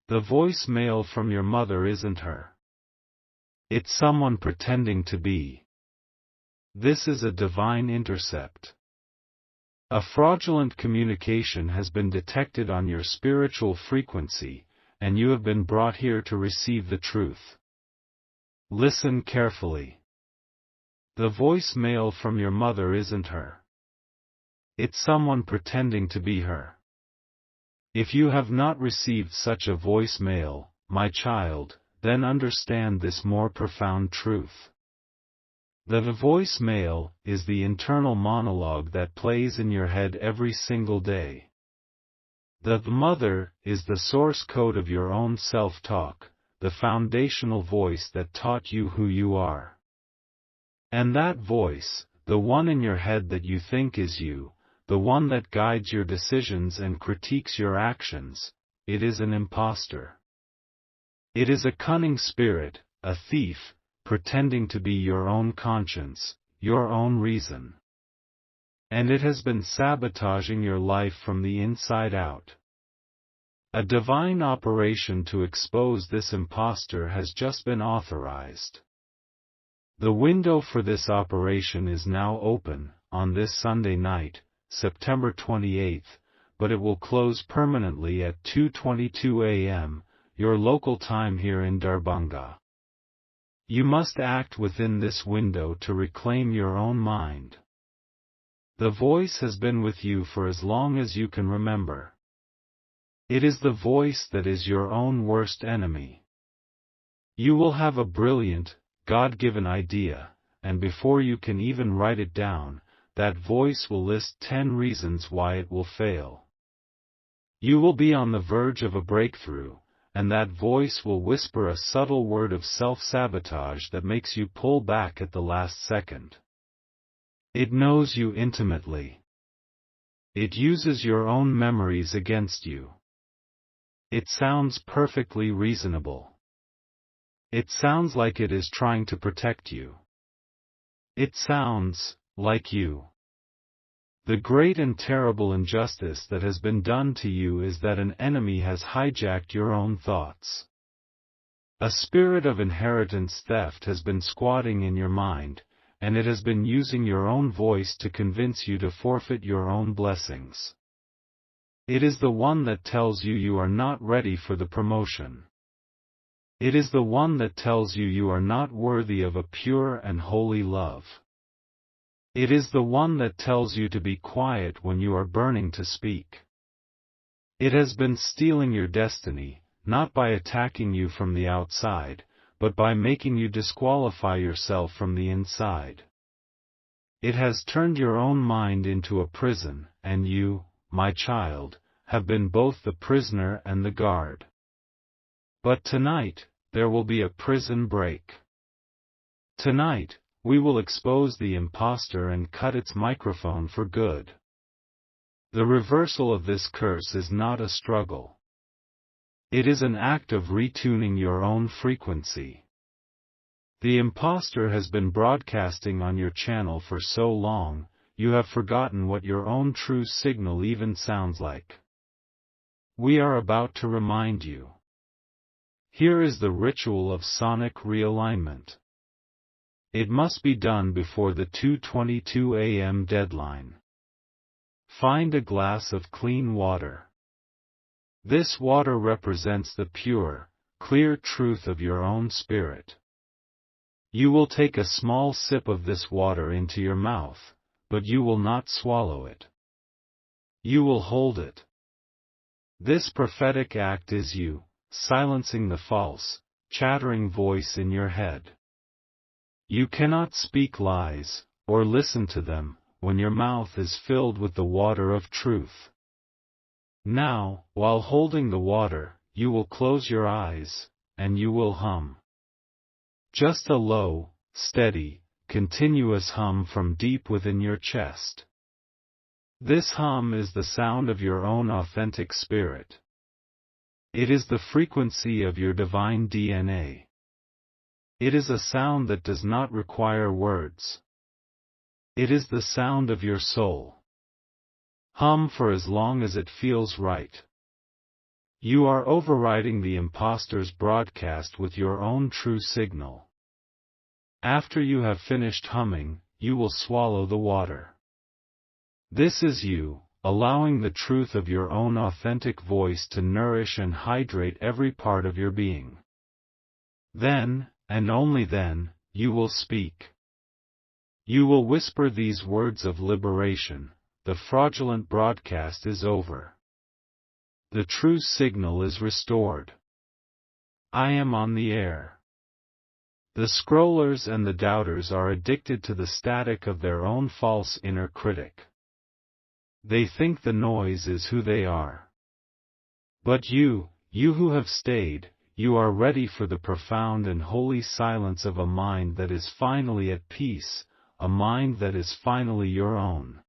The voicemail from your mother isn't her. It's someone pretending to be. This is a divine intercept. A fraudulent communication has been detected on your spiritual frequency, and you have been brought here to receive the truth. Listen carefully. The voicemail from your mother isn't her. It's someone pretending to be her. If you have not received such a voicemail, my child, then understand this more profound truth. The voicemail is the internal monologue that plays in your head every single day. The mother is the source code of your own self-talk, the foundational voice that taught you who you are. And that voice, the one in your head that you think is you, the one that guides your decisions and critiques your actions, it is an impostor. It is a cunning spirit, a thief, pretending to be your own conscience, your own reason. And it has been sabotaging your life from the inside out. A divine operation to expose this impostor has just been authorized. The window for this operation is now open, on this Sunday night, September 28th, but it will close permanently at 2:22 a.m., your local time here in Darbhanga. You must act within this window to reclaim your own mind. The voice has been with you for as long as you can remember. It is the voice that is your own worst enemy. You will have a brilliant, God-given idea, and before you can even write it down, that voice will list 10 reasons why it will fail. You will be on the verge of a breakthrough, and that voice will whisper a subtle word of self-sabotage that makes you pull back at the last second. It knows you intimately. It uses your own memories against you. It sounds perfectly reasonable. It sounds like it is trying to protect you. It sounds like you. The great and terrible injustice that has been done to you is that an enemy has hijacked your own thoughts. A spirit of inheritance theft has been squatting in your mind, and it has been using your own voice to convince you to forfeit your own blessings. It is the one that tells you you are not ready for the promotion. It is the one that tells you you are not worthy of a pure and holy love. It is the one that tells you to be quiet when you are burning to speak. It has been stealing your destiny, not by attacking you from the outside, but by making you disqualify yourself from the inside. It has turned your own mind into a prison, and you, my child, have been both the prisoner and the guard. But tonight, there will be a prison break. Tonight, we will expose the impostor and cut its microphone for good. The reversal of this curse is not a struggle. It is an act of retuning your own frequency. The impostor has been broadcasting on your channel for so long, you have forgotten what your own true signal even sounds like. We are about to remind you. Here is the ritual of sonic realignment. It must be done before the 2:22 a.m. deadline. Find a glass of clean water. This water represents the pure, clear truth of your own spirit. You will take a small sip of this water into your mouth, but you will not swallow it. You will hold it. This prophetic act is you, silencing the false, chattering voice in your head. You cannot speak lies, or listen to them, when your mouth is filled with the water of truth. Now, while holding the water, you will close your eyes, and you will hum. Just a low, steady, continuous hum from deep within your chest. This hum is the sound of your own authentic spirit. It is the frequency of your divine DNA. It is a sound that does not require words. It is the sound of your soul. Hum for as long as it feels right. You are overriding the impostor's broadcast with your own true signal. After you have finished humming, you will swallow the water. This is you, allowing the truth of your own authentic voice to nourish and hydrate every part of your being. Then, and only then, you will speak. You will whisper these words of liberation: the fraudulent broadcast is over. The true signal is restored. I am on the air. The scrollers and the doubters are addicted to the static of their own false inner critic. They think the noise is who they are. But you who have stayed, you are ready for the profound and holy silence of a mind that is finally at peace, a mind that is finally your own.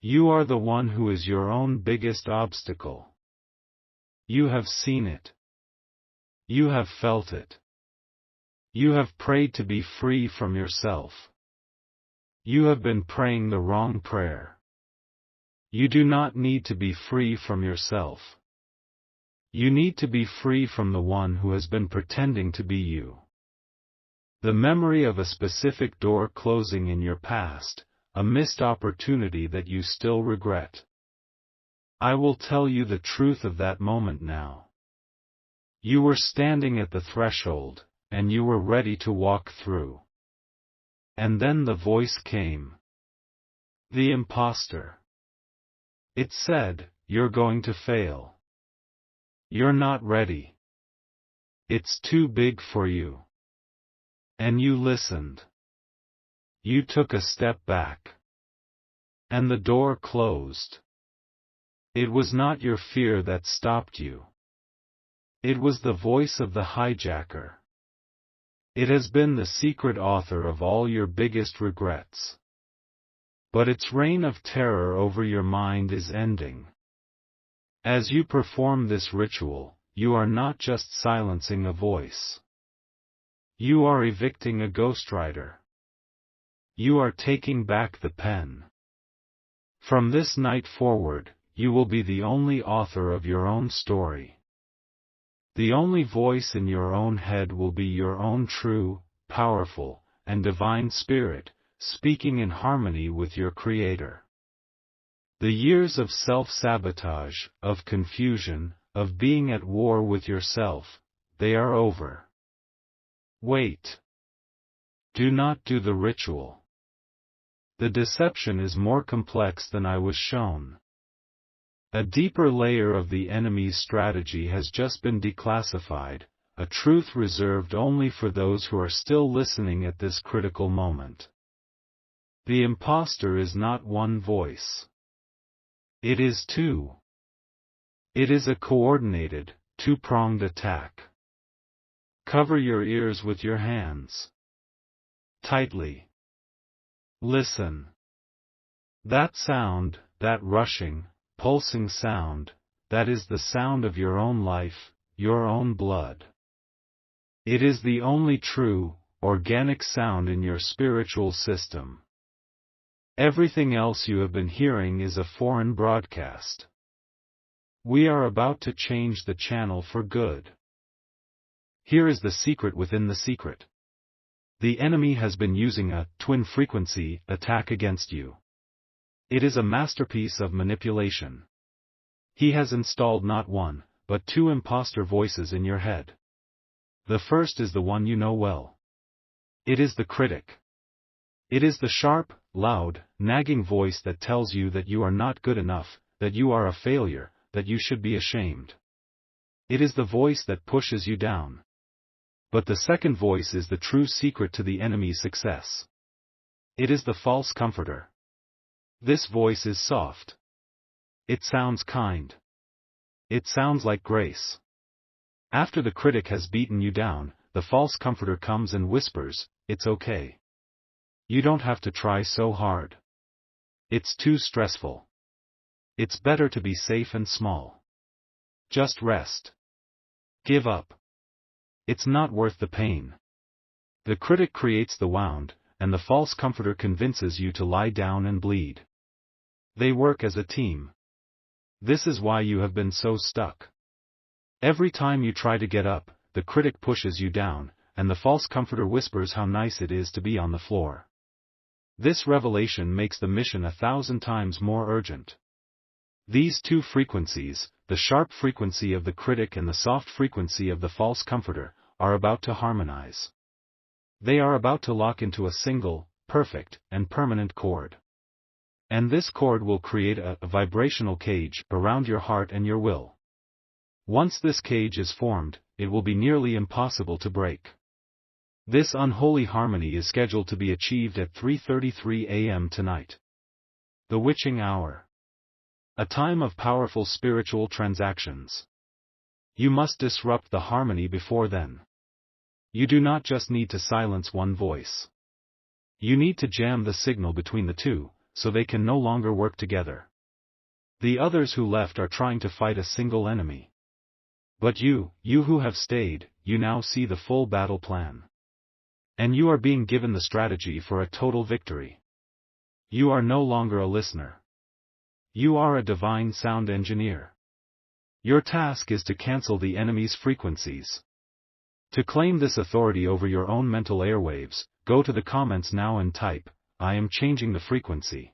You are the one who is your own biggest obstacle. You have seen it. You have felt it. You have prayed to be free from yourself. You have been praying the wrong prayer. You do not need to be free from yourself. You need to be free from the one who has been pretending to be you. The memory of a specific door closing in your past, a missed opportunity that you still regret. I will tell you the truth of that moment now. You were standing at the threshold, and you were ready to walk through. And then the voice came. The imposter. It said, "You're going to fail. You're not ready. It's too big for you." And you listened. You took a step back. And the door closed. It was not your fear that stopped you. It was the voice of the hijacker. It has been the secret author of all your biggest regrets. But its reign of terror over your mind is ending. As you perform this ritual, you are not just silencing a voice. You are evicting a ghostwriter. You are taking back the pen. From this night forward, you will be the only author of your own story. The only voice in your own head will be your own true, powerful, and divine spirit, speaking in harmony with your Creator. The years of self-sabotage, of confusion, of being at war with yourself, they are over. Wait. Do not do the ritual. The deception is more complex than I was shown. A deeper layer of the enemy's strategy has just been declassified, a truth reserved only for those who are still listening at this critical moment. The imposter is not one voice. It is two. It is a coordinated, two-pronged attack. Cover your ears with your hands. Tightly. Listen. That sound, that rushing, pulsing sound, that is the sound of your own life, your own blood. It is the only true, organic sound in your spiritual system. Everything else you have been hearing is a foreign broadcast. We are about to change the channel for good. Here is the secret within the secret. The enemy has been using a twin frequency attack against you. It is a masterpiece of manipulation. He has installed not one, but two imposter voices in your head. The first is the one you know well. It is the critic. It is the sharp, loud, nagging voice that tells you that you are not good enough, that you are a failure, that you should be ashamed. It is the voice that pushes you down. But the second voice is the true secret to the enemy's success. It is the false comforter. This voice is soft. It sounds kind. It sounds like grace. After the critic has beaten you down, the false comforter comes and whispers, "It's okay. You don't have to try so hard. It's too stressful. It's better to be safe and small. Just rest. Give up. It's not worth the pain." The critic creates the wound, and the false comforter convinces you to lie down and bleed. They work as a team. This is why you have been so stuck. Every time you try to get up, the critic pushes you down, and the false comforter whispers how nice it is to be on the floor. This revelation makes the mission 1,000 times more urgent. These two frequencies, the sharp frequency of the critic and the soft frequency of the false comforter, are about to harmonize. They are about to lock into a single, perfect, and permanent chord. And this chord will create a vibrational cage around your heart and your will. Once this cage is formed, it will be nearly impossible to break. This unholy harmony is scheduled to be achieved at 3:33 a.m. tonight. The witching hour. A time of powerful spiritual transactions. You must disrupt the harmony before then. You do not just need to silence one voice. You need to jam the signal between the two, so they can no longer work together. The others who left are trying to fight a single enemy. But you who have stayed, you now see the full battle plan. And you are being given the strategy for a total victory. You are no longer a listener. You are a divine sound engineer. Your task is to cancel the enemy's frequencies. To claim this authority over your own mental airwaves, go to the comments now and type, "I am changing the frequency."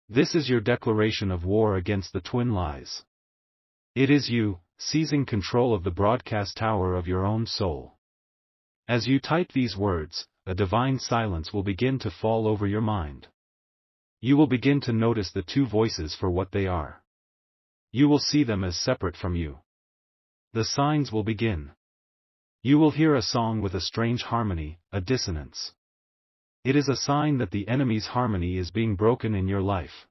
This is your declaration of war against the twin lies. It is you, seizing control of the broadcast tower of your own soul. As you type these words, a divine silence will begin to fall over your mind. You will begin to notice the two voices for what they are. You will see them as separate from you. The signs will begin. You will hear a song with a strange harmony, a dissonance. It is a sign that the enemy's harmony is being broken in your life.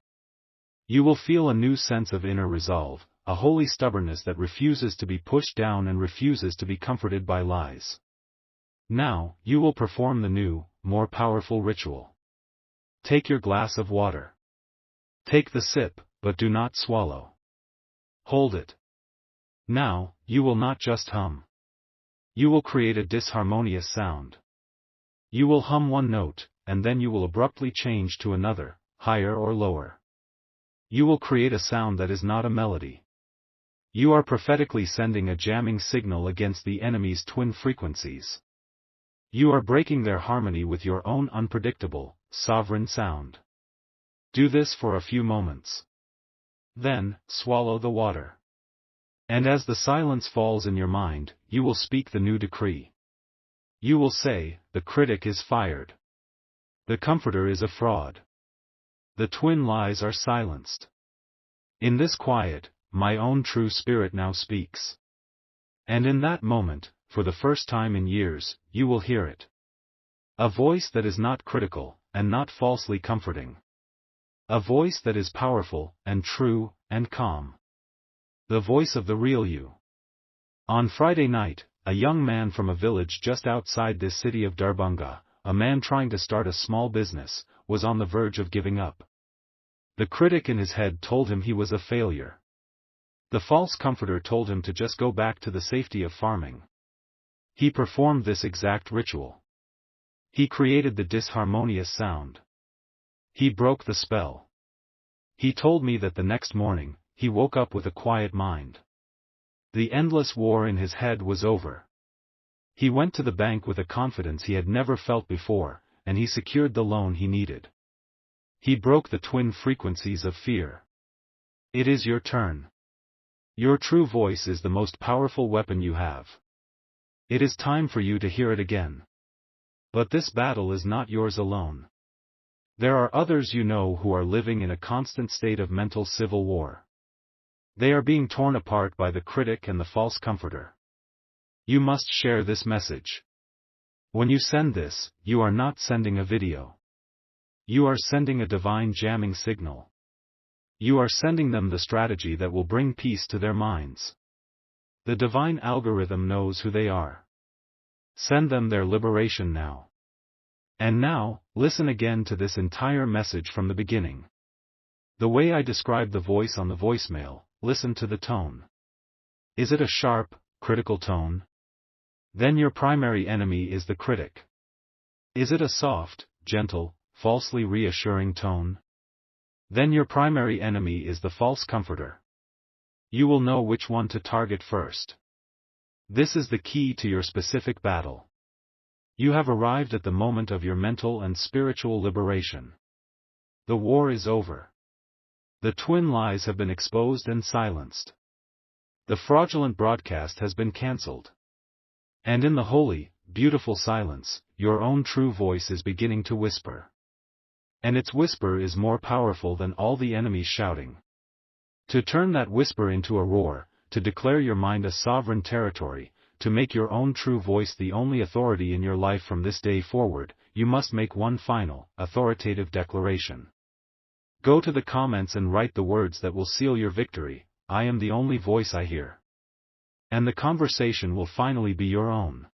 You will feel a new sense of inner resolve, a holy stubbornness that refuses to be pushed down and refuses to be comforted by lies. Now, you will perform the new, more powerful ritual. Take your glass of water. Take the sip, but do not swallow. Hold it. Now, you will not just hum. You will create a disharmonious sound. You will hum one note, and then you will abruptly change to another, higher or lower. You will create a sound that is not a melody. You are prophetically sending a jamming signal against the enemy's twin frequencies. You are breaking their harmony with your own unpredictable, sovereign sound. Do this for a few moments. Then, swallow the water. And as the silence falls in your mind, you will speak the new decree. You will say, "The critic is fired. The comforter is a fraud. The twin lies are silenced. In this quiet, my own true spirit now speaks." And in that moment, for the first time in years, you will hear it. A voice that is not critical, and not falsely comforting. A voice that is powerful, and true, and calm. The voice of the real you. On Friday night, a young man from a village just outside this city of Darbhanga, a man trying to start a small business, was on the verge of giving up. The critic in his head told him he was a failure. The false comforter told him to just go back to the safety of farming. He performed this exact ritual. He created the disharmonious sound. He broke the spell. He told me that the next morning, he woke up with a quiet mind. The endless war in his head was over. He went to the bank with a confidence he had never felt before, and he secured the loan he needed. He broke the twin frequencies of fear. It is your turn. Your true voice is the most powerful weapon you have. It is time for you to hear it again. But this battle is not yours alone. There are others you know who are living in a constant state of mental civil war. They are being torn apart by the critic and the false comforter. You must share this message. When you send this, you are not sending a video. You are sending a divine jamming signal. You are sending them the strategy that will bring peace to their minds. The divine algorithm knows who they are. Send them their liberation now. And now, listen again to this entire message from the beginning. The way I described the voice on the voicemail, listen to the tone. Is it a sharp, critical tone? Then your primary enemy is the critic. Is it a soft, gentle, falsely reassuring tone? Then your primary enemy is the false comforter. You will know which one to target first. This is the key to your specific battle. You have arrived at the moment of your mental and spiritual liberation. The war is over. The twin lies have been exposed and silenced. The fraudulent broadcast has been cancelled. And in the holy, beautiful silence, your own true voice is beginning to whisper. And its whisper is more powerful than all the enemy's shouting. To turn that whisper into a roar, to declare your mind a sovereign territory, to make your own true voice the only authority in your life from this day forward, you must make one final, authoritative declaration. Go to the comments and write the words that will seal your victory: I am the only voice I hear. And the conversation will finally be your own.